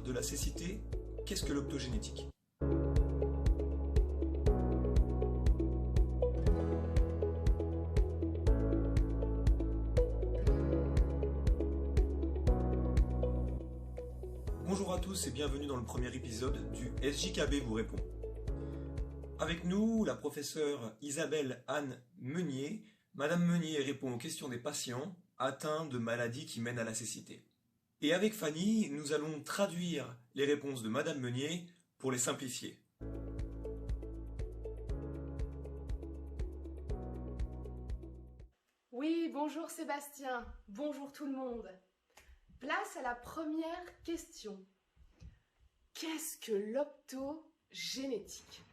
de la cécité, qu'est-ce que l'optogénétique? Bonjour à tous et bienvenue dans le premier épisode du SJKB vous répond. Avec nous, la professeure Isabelle Anne Meunier. Madame Meunier répond aux questions des patients atteints de maladies qui mènent à la cécité. Et avec Fanny, nous allons traduire les réponses de Madame Meunier pour les simplifier. Oui, bonjour Sébastien, bonjour tout le monde. Place à la première question. Qu'est-ce que l'optogénétique ?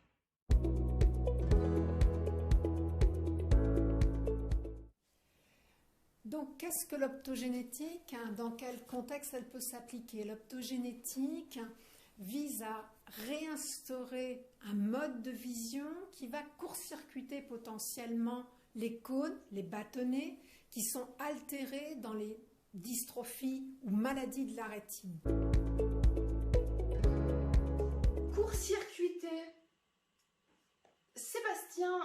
Donc, qu'est-ce que l'optogénétique? Dans quel contexte elle peut s'appliquer? L'optogénétique vise à réinstaurer un mode de vision qui va court-circuiter potentiellement les cônes, les bâtonnets, qui sont altérés dans les dystrophies ou maladies de la rétine. Court-circuiter. Sébastien,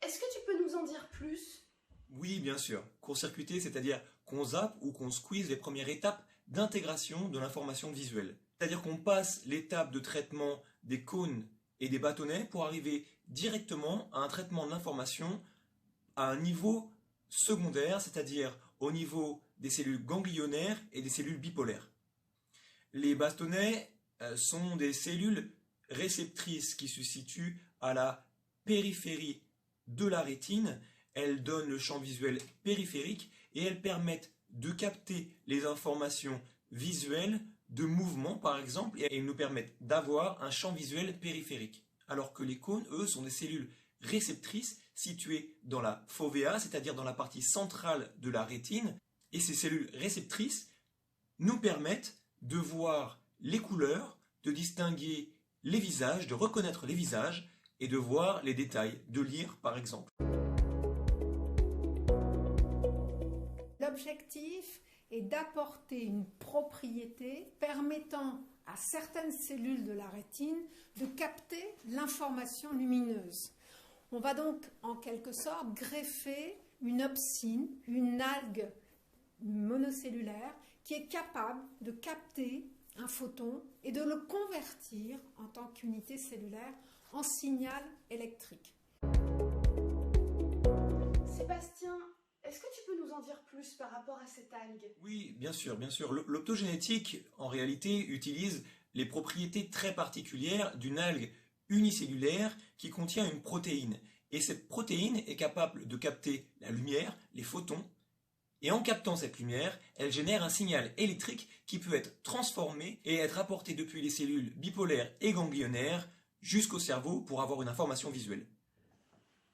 est-ce que tu peux nous en dire plus ? Oui, bien sûr. Court-circuiter, c'est-à-dire qu'on zappe ou qu'on squeeze les premières étapes d'intégration de l'information visuelle. C'est-à-dire qu'on passe l'étape de traitement des cônes et des bâtonnets pour arriver directement à un traitement de l'information à un niveau secondaire, c'est-à-dire au niveau des cellules ganglionnaires et des cellules bipolaires. Les bâtonnets sont des cellules réceptrices qui se situent à la périphérie de la rétine. Elles donnent le champ visuel périphérique et elles permettent de capter les informations visuelles de mouvement par exemple et elles nous permettent d'avoir un champ visuel périphérique. Alors que les cônes, eux, sont des cellules réceptrices situées dans la fovea, c'est-à-dire dans la partie centrale de la rétine. Et ces cellules réceptrices nous permettent de voir les couleurs, de distinguer les visages, de reconnaître les visages et de voir les détails, de lire par exemple. L'objectif est d'apporter une propriété permettant à certaines cellules de la rétine de capter l'information lumineuse. On va donc en quelque sorte greffer une opsine, une algue monocellulaire qui est capable de capter un photon et de le convertir en tant qu'unité cellulaire en signal électrique. Sébastien, est-ce que tu peux nous en dire plus par rapport à cette algue ? Oui, bien sûr, bien sûr. L'optogénétique, en réalité, utilise les propriétés très particulières d'une algue unicellulaire qui contient une protéine. Et cette protéine est capable de capter la lumière, les photons, et en captant cette lumière, elle génère un signal électrique qui peut être transformé et être apporté depuis les cellules bipolaires et ganglionnaires jusqu'au cerveau pour avoir une information visuelle.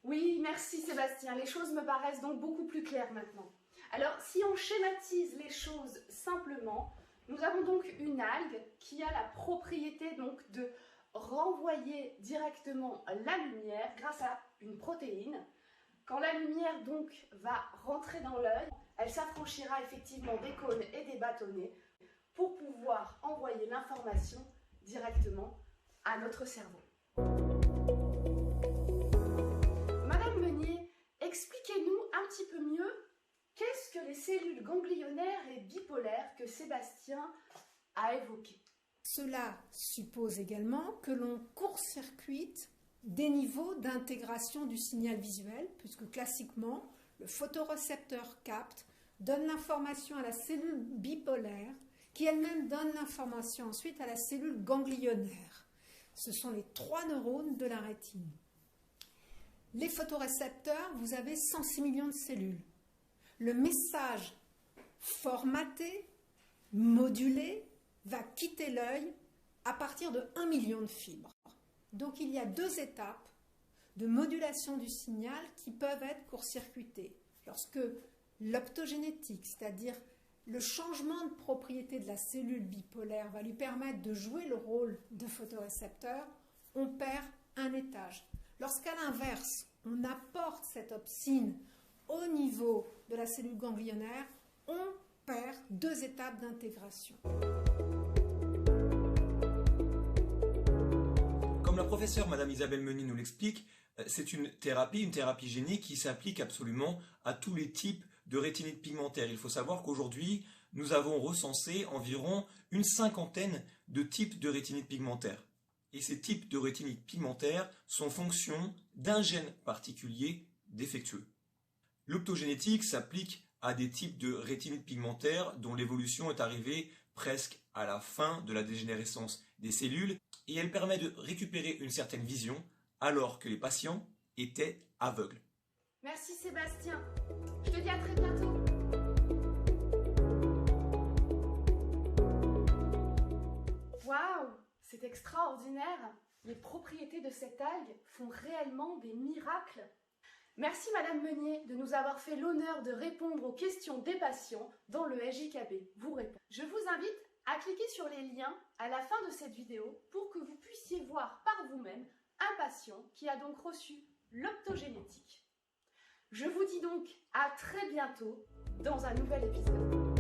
Oui, merci Sébastien, les choses me paraissent donc beaucoup plus claires maintenant. Alors, si on schématise les choses simplement, nous avons donc une algue qui a la propriété donc de renvoyer directement la lumière grâce à une protéine. Quand la lumière donc va rentrer dans l'œil, elle s'affranchira effectivement des cônes et des bâtonnets pour pouvoir envoyer l'information directement à notre cerveau. Madame Meunier, expliquez-nous un petit peu mieux qu'est-ce que les cellules ganglionnaires et bipolaires que Sébastien a évoquées. Cela suppose également que l'on court-circuite des niveaux d'intégration du signal visuel, puisque classiquement, le photorécepteur capte, donne l'information à la cellule bipolaire, qui elle-même donne l'information ensuite à la cellule ganglionnaire. Ce sont les 3 neurones de la rétine. Les photorécepteurs, vous avez 106 millions de cellules. Le message formaté, modulé, va quitter l'œil à partir de 1 million de fibres. Donc il y a 2 étapes de modulation du signal qui peuvent être court-circuitées. Lorsque l'optogénétique, c'est-à-dire le changement de propriété de la cellule bipolaire va lui permettre de jouer le rôle de photorécepteur, on perd un étage. Lorsqu'à l'inverse, on apporte cette opsine au niveau de la cellule ganglionnaire, on perd 2 étapes d'intégration. professeure Madame Isabelle Meunier nous l'explique, c'est une thérapie génique qui s'applique absolument à tous les types de rétinite pigmentaire. Il faut savoir qu'aujourd'hui, nous avons recensé environ une cinquantaine de types de rétinite pigmentaire. Et ces types de rétinite pigmentaire sont fonction d'un gène particulier défectueux. L'optogénétique s'applique à des types de rétinite pigmentaire dont l'évolution est arrivée presque à la fin de la dégénérescence des cellules et elle permet de récupérer une certaine vision alors que les patients étaient aveugles. Merci Sébastien. Je te dis à très bientôt. Waouh, c'est extraordinaire. Les propriétés de cette algue font réellement des miracles. Merci Madame Meunier de nous avoir fait l'honneur de répondre aux questions des patients dans le SJKB vous répond. Je vous invite à cliquer sur les liens à la fin de cette vidéo pour que vous puissiez voir par vous-même un patient qui a donc reçu l'optogénétique. Je vous dis donc à très bientôt dans un nouvel épisode.